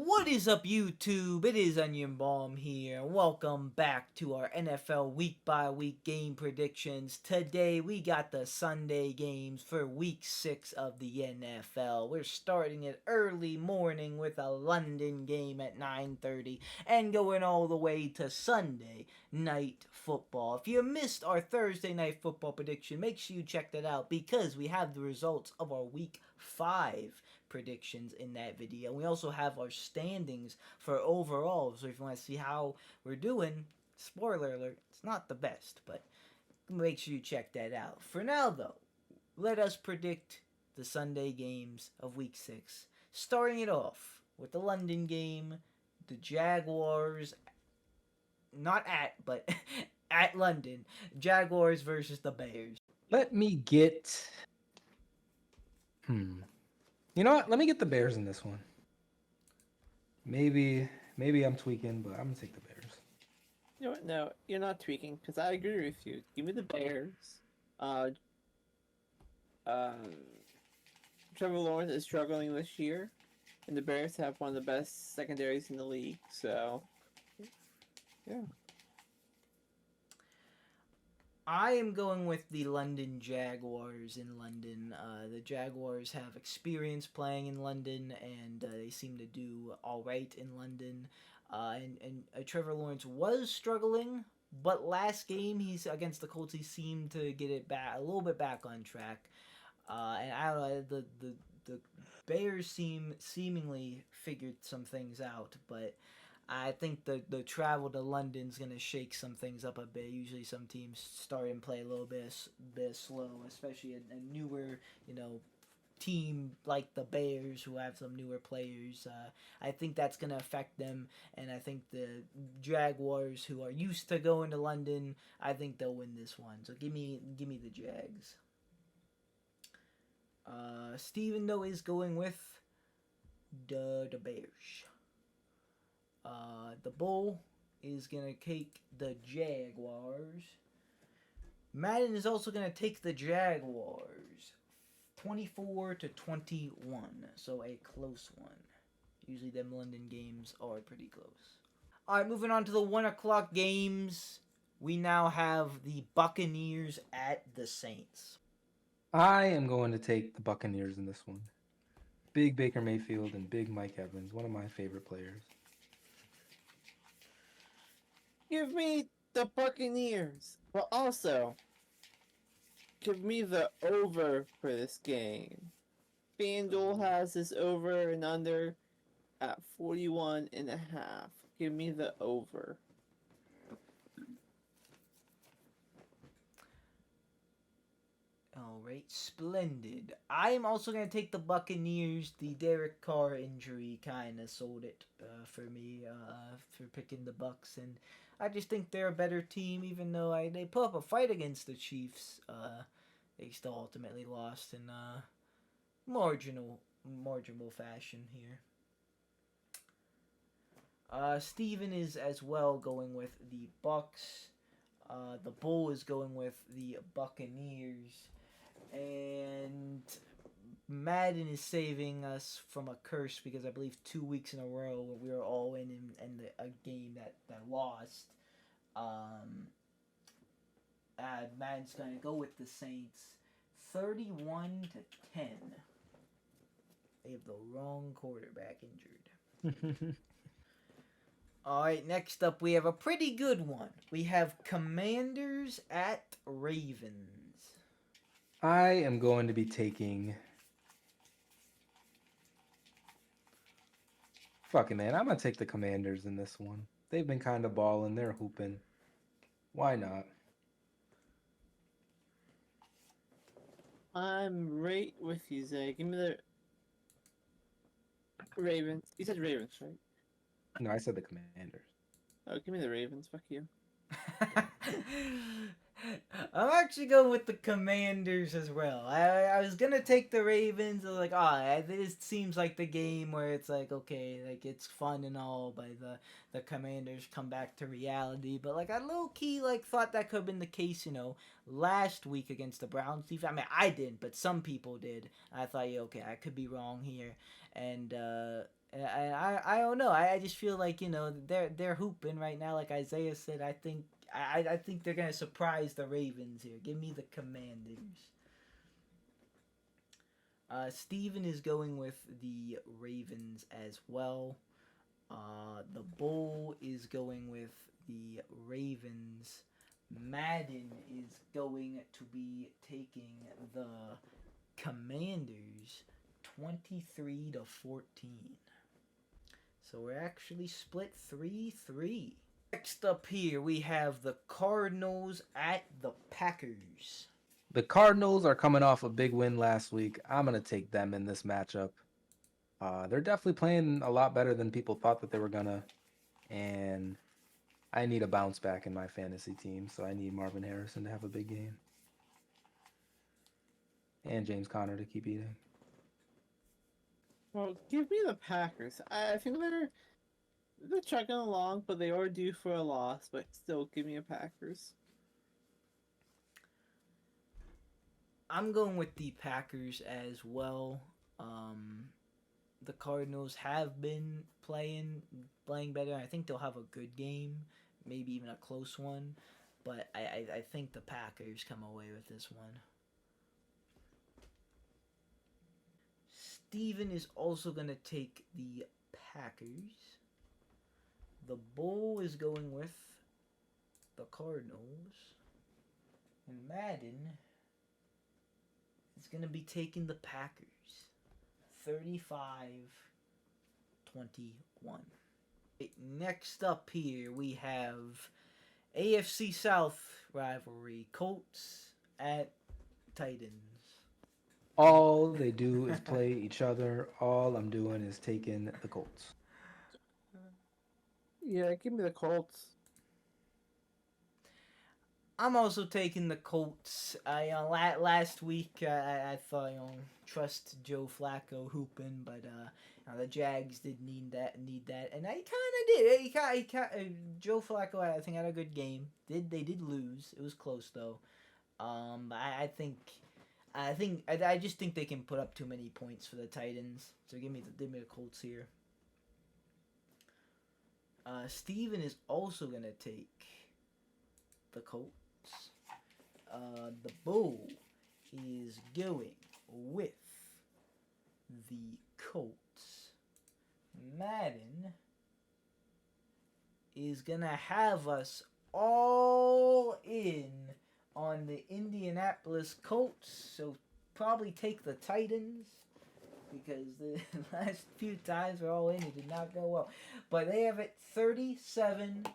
What is up, YouTube? It is Onion Bomb here. Welcome back to our NFL week by week game predictions. Today we got the Sunday games for week 6 of the NFL. We're starting it early morning with a London game at 9:30 and going all the way to Sunday night football. If you missed our Thursday night football prediction, make sure you check that out because we have the results of our week 5 predictions in that video. We also have our standings for overall. So if you want to see how we're doing, spoiler alert, it's not the best, but make sure you check that out. For now, though, let us predict the Sunday games of Week 6. Starting it off with the London game, the Jaguars, not at, but at London, Jaguars versus the Bears. Let me get. You know what? Let me get the Bears in this one. Maybe I'm tweaking, but I'm gonna take the Bears. You know what? No, you're not tweaking because I agree with you. Give me the Bears. Uh, um, Trevor Lawrence is struggling this year, and the Bears have one of the best secondaries in the league. So, yeah. I am going with the London Jaguars in London. The Jaguars have experience playing in London, and they seem to do all right in London. And Trevor Lawrence was struggling, but last game he's against the Colts, he seemed to get it back a little bit back on track. And I don't know, the Bears seemingly figured some things out, but I think the travel to London's gonna shake some things up a bit. Usually, some teams start and play a little bit slow, especially a newer, team like the Bears who have some newer players. I think that's gonna affect them, and I think the Jaguars, who are used to going to London, I think they'll win this one. So give me the Jags. Steven though is going with the Bears. The Bull is going to take the Jaguars. Madden is also going to take the Jaguars. 24-21. So a close one. Usually them London games are pretty close. Alright, moving on to the 1 o'clock games. We now have the Buccaneers at the Saints. I am going to take the Buccaneers in this one. Big Baker Mayfield and big Mike Evans, one of my favorite players. Give me the Buccaneers, but also give me the over for this game. FanDuel has this over and under at 41.5. Give me the over. Alright, splendid. I'm also going to take the Buccaneers. The Derek Carr injury kind of sold it for me for picking the Bucks. And I just think they're a better team, even though they put up a fight against the Chiefs. They still ultimately lost in marginal fashion here. Steven is as well going with the Bucks. The Bull is going with the Buccaneers. And Madden is saving us from a curse because I believe 2 weeks in a row we were all in a game that lost. Madden's going to go with the Saints 31-10. They have the wrong quarterback injured. Alright, next up we have a pretty good one. We have Commanders at Ravens. I am going to be taking. Fuck it, man. I'm gonna take the Commanders in this one. They've been kind of balling. They're hooping. Why not? I'm right with you, Zay. Give me the Ravens. You said Ravens, right? No, I said the Commanders. Oh, give me the Ravens. Fuck you. I'm actually going with the Commanders as well. I was gonna take the Ravens. I was like, this seems like the game where it's like, okay, like it's fun and all, but the Commanders come back to reality. But like I low key thought that could have been the case, last week against the Browns defense. I mean, I didn't, but some people did. I thought, yeah, okay, I could be wrong here, and I don't know. I just feel like they're hooping right now. Like Isaiah said, I think they're gonna surprise the Ravens here. Give me the Commanders. Steven is going with the Ravens as well. The Bull is going with the Ravens. Madden is going to be taking the Commanders 23-14. So we're actually split 3-3. Next up here, we have the Cardinals at the Packers. The Cardinals are coming off a big win last week. I'm going to take them in this matchup. They're definitely playing a lot better than people thought that they were going to. And I need a bounce back in my fantasy team, so I need Marvin Harrison to have a big game. And James Conner to keep eating. Well, give me the Packers. I think they're chugging along, but they are due for a loss. But still, give me a Packers. I'm going with the Packers as well. The Cardinals have been playing better. I think they'll have a good game, maybe even a close one. But I think the Packers come away with this one. Steven is also going to take the Packers. The Bull is going with the Cardinals. And Madden is going to be taking the Packers. 35-21. Next up here, we have AFC South rivalry. Colts at Titans. All they do is play each other. All I'm doing is taking the Colts. Yeah, give me the Colts. I'm also taking the Colts. Last week I thought trust Joe Flacco hooping, but the Jags did need that, and I kind of did. Joe Flacco I think had a good game. They did lose. It was close though. I just think they can put up too many points for the Titans. So give me the Colts here. Steven is also gonna take the Colts. The Bull is going with the Colts. Madden is gonna have us all in on the Indianapolis Colts, so probably take the Titans because the last few times we're all in, it did not go well. But they have it 37-25.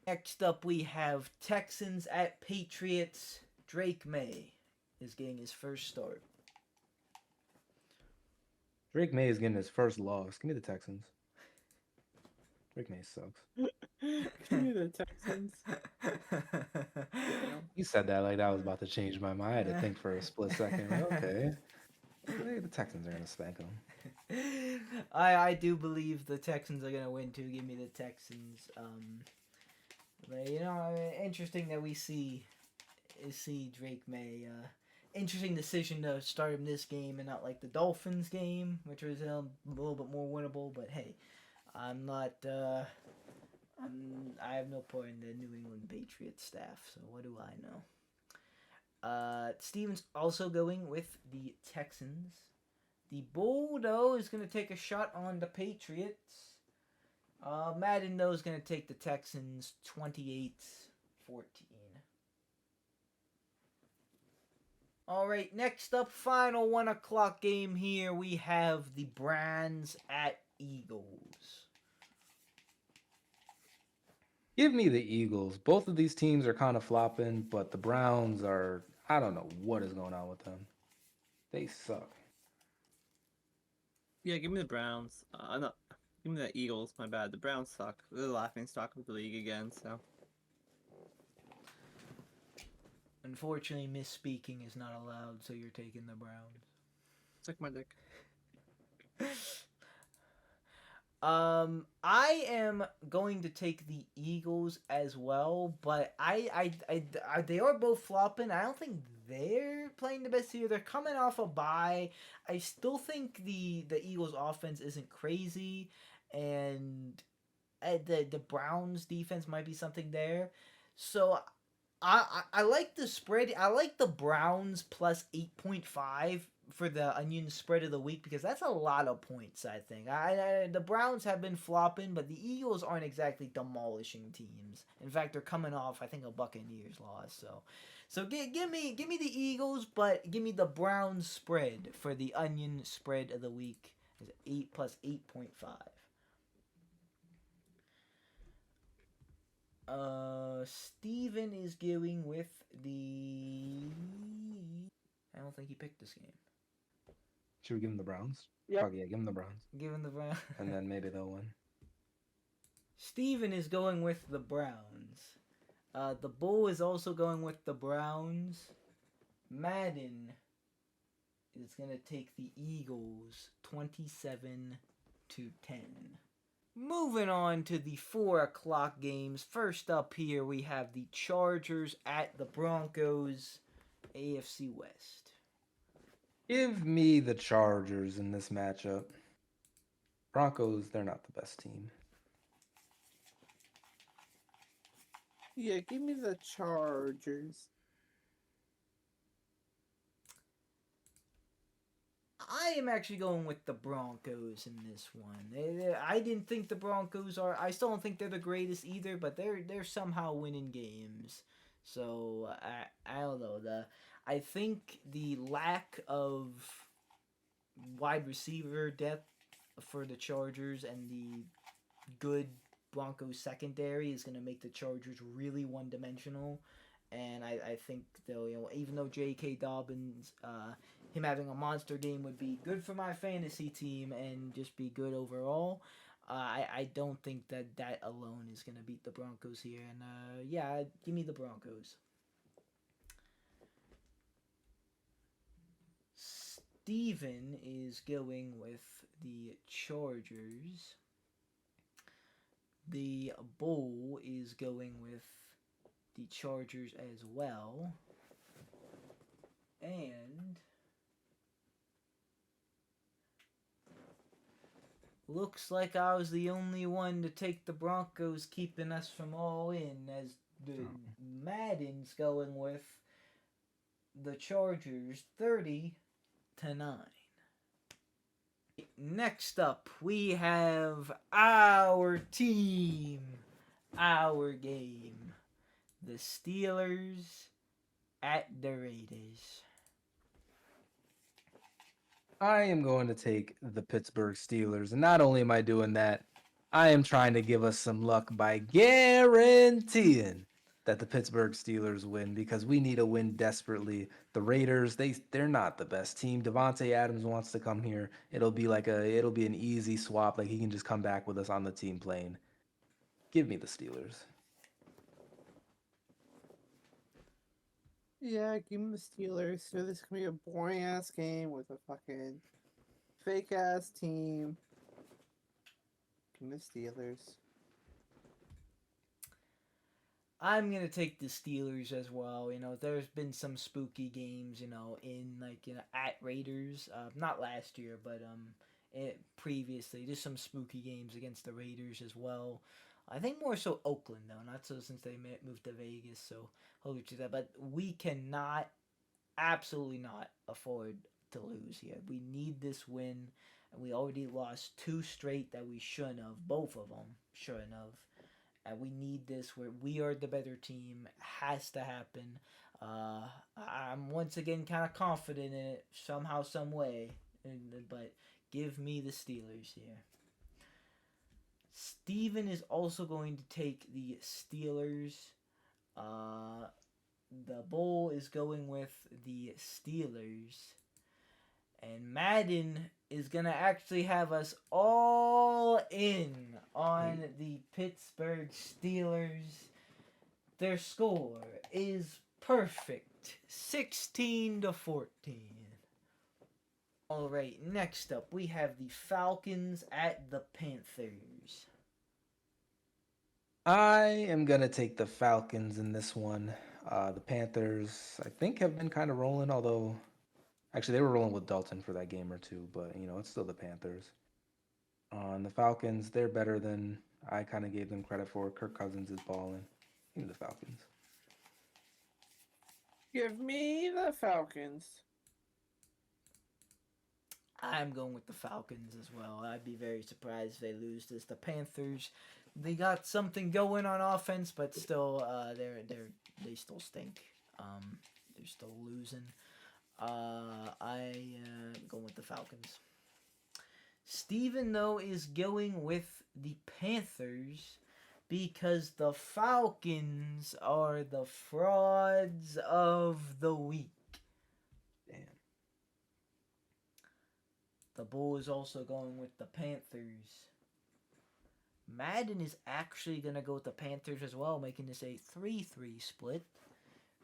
Next up, we have Texans at Patriots. Drake May is getting his first start. Drake May is getting his first loss. Give me the Texans. Drake May sucks. Give me the Texans. You said that like that was about to change my mind. I had to think for a split second. Like, okay. The Texans are going to spank them. I do believe the Texans are going to win too. Give me the Texans. But, interesting that we see Drake May. Interesting decision to start him this game and not like the Dolphins game, which was a little bit more winnable. But hey, I'm not. I have no part in the New England Patriots staff, so what do I know? Steven's also going with the Texans. The Bull, though, is going to take a shot on the Patriots. Madden, though, is going to take the Texans 28-14. All right, next up, final 1 o'clock game here. We have the Browns at Eagles. Give me the Eagles. Both of these teams are kind of flopping, but the Browns are, I don't know what is going on with them. They suck. Yeah, give me the Browns. No, give me the Eagles. My bad. The Browns suck. They're the laughing stock of the league again. So. Unfortunately, misspeaking is not allowed, so you're taking the Browns. Suck my dick. I am going to take the Eagles as well, but they are both flopping. I don't think they're playing the best here. They're coming off a bye. I still think the Eagles offense isn't crazy, and the Browns defense might be something there. So I like the spread. I like the Browns plus 8.5 for the Onion spread of the week because that's a lot of points. I think the Browns have been flopping, but the Eagles aren't exactly demolishing teams. In fact, they're coming off I think a Buccaneers loss. So give me the Eagles, but give me the Browns spread for the Onion spread of the week. Is 8 plus 8.5. Steven is going with the. I don't think he picked this game. Should we give them the Browns? Yep. Fuck yeah, give them the Browns. Give him the Browns. And then maybe they'll win. Steven is going with the Browns. The Bull is also going with the Browns. Madden is going to take the Eagles 27-10. Moving on to the 4 o'clock games. First up here, we have the Chargers at the Broncos, AFC West. Give me the Chargers in this matchup. Broncos, they're not the best team. Yeah, give me the Chargers. I am actually going with the Broncos in this one. I didn't think the Broncos are. I still don't think they're the greatest either, but they're somehow winning games. So I don't know. I think the lack of wide receiver depth for the Chargers and the good Broncos secondary is going to make the Chargers really one dimensional. And I think they'll, even though J.K. Dobbins, him having a monster game would be good for my fantasy team and just be good overall. I don't think that alone is going to beat the Broncos here. And yeah, give me the Broncos. Steven is going with the Chargers. The Bull is going with the Chargers as well. And looks like I was the only one to take the Broncos, keeping us from all in, as the Madden's going with the Chargers 30-9. Next up, we have our team, our game. The Steelers at the Raiders. I am going to take the Pittsburgh Steelers. And not only am I doing that, I am trying to give us some luck by guaranteeing that the Pittsburgh Steelers win because we need a win desperately. The Raiders, they're not the best team. Devontae Adams wants to come here. It'll be an easy swap. Like he can just come back with us on the team plane. Give me the Steelers. Yeah, give me the Steelers. So this can be a boring ass game with a fucking fake ass team. Give me the Steelers. I'm gonna take the Steelers as well. There's been some spooky games, in at Raiders. Not last year, but previously, just some spooky games against the Raiders as well. I think more so Oakland though, not so since they moved to Vegas. So hold you to that. But we cannot, absolutely not afford to lose here. We need this win, and we already lost 2 straight that we shouldn't have. Both of them shouldn't have, and we need this where we are the better team. Has to happen. I'm once again kind of confident in it somehow, some way, but give me the Steelers here. Steven is also going to take the Steelers. The Bull is going with the Steelers. And Madden is going to actually have us all in on the Pittsburgh Steelers. Their score is perfect, 16-14. All right, next up we have the Falcons at the Panthers. I am gonna take the Falcons in this one. The Panthers, I think, have been kind of rolling, although actually they were rolling with Dalton for that game or two, but it's still the Panthers. On the Falcons, they're better than I kind of gave them credit for. Kirk Cousins is balling. Give me the Falcons. Give me the Falcons. I'm going with the Falcons as well. I'd be very surprised if they lose this. The Panthers, they got something going on offense, but still, they still stink. They're still losing. I'm going with the Falcons. Steven, though, is going with the Panthers because the Falcons are the frauds of the week. Damn. The Bull is also going with the Panthers. Madden is actually going to go with the Panthers as well, making this a 3-3 split.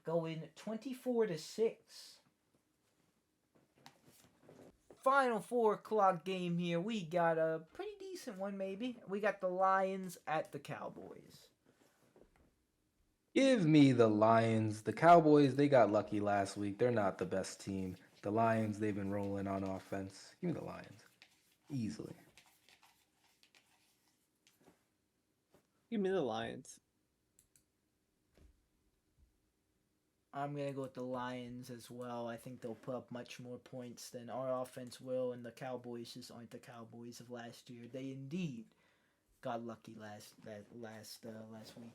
Going 24-6. Final 4 o'clock game here. We got a pretty decent one, maybe. We got the Lions at the Cowboys. Give me the Lions. The Cowboys, they got lucky last week. They're not the best team. The Lions, they've been rolling on offense. Give me the Lions. Easily. Give me the Lions. I'm going to go with the Lions as well. I think they'll put up much more points than our offense will, and the Cowboys just aren't the Cowboys of last year. They indeed got lucky last week.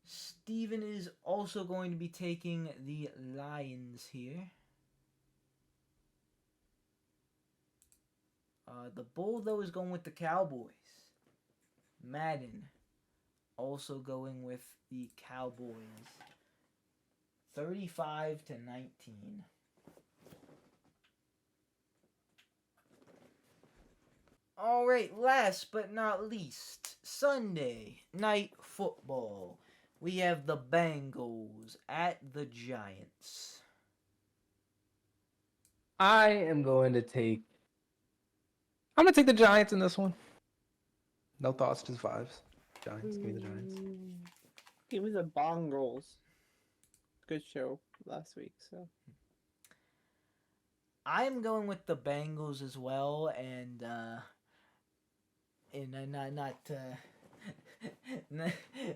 Steven is also going to be taking the Lions here. The Bull, though, is going with the Cowboys. Madden also going with the Cowboys. 35-19. All right, last but not least, Sunday Night Football. We have the Bengals at the Giants. I'm gonna take the Giants in this one. No thoughts, just vibes. Giants, give me the Giants. Give me the Bongles. Good show last week, so. I'm going with the Bengals as well, and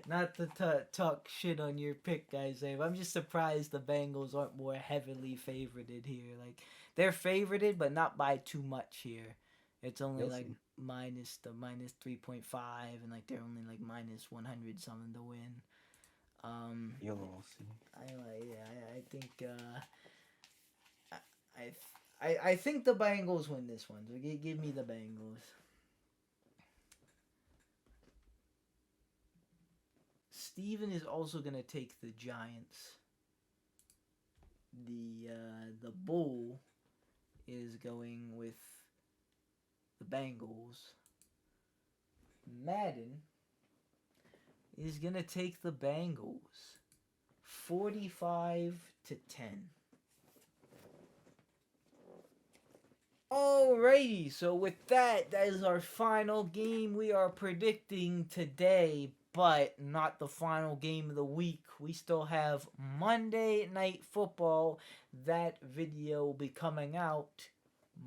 not to talk shit on your pick, guys. I'm just surprised the Bengals aren't more heavily favorited here. Like, they're favorited, but not by too much here. It's only You'll like see. minus 3.5, and like they're only like minus 100 something to win. You'll all see. I think I think the Bengals win this one. So give me the Bengals. Steven is also gonna take the Giants. The Bull is going with the Bengals. Madden is gonna take the Bengals. 45-10. Alrighty, so with that is our final game we are predicting today, but not the final game of the week. We still have Monday Night Football. That video will be coming out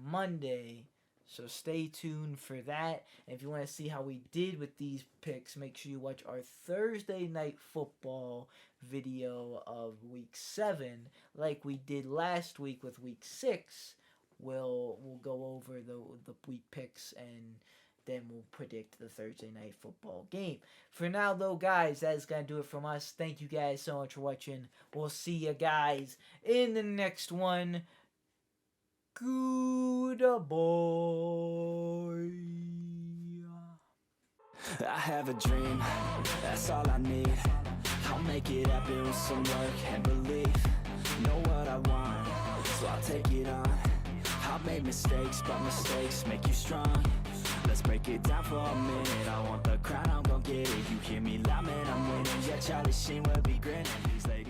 Monday, so stay tuned for that. And if you want to see how we did with these picks, make sure you watch our Thursday Night Football video of Week 7, like we did last week with Week 6. We'll go over the week picks, and then we'll predict the Thursday Night Football game. For now, though, guys, that's going to do it from us. Thank you guys so much for watching. We'll see you guys in the next one. Goodbye. I have a dream, that's all I need. I'll make it happen with some work and belief. Know what I want, so I'll take it on. I've made mistakes, but mistakes make you strong. Let's break it down for a minute. I want the crown, I'm gon' get it. You hear me loud, man, I'm winning. Yeah, Charlie Sheen will be grinning. These ladies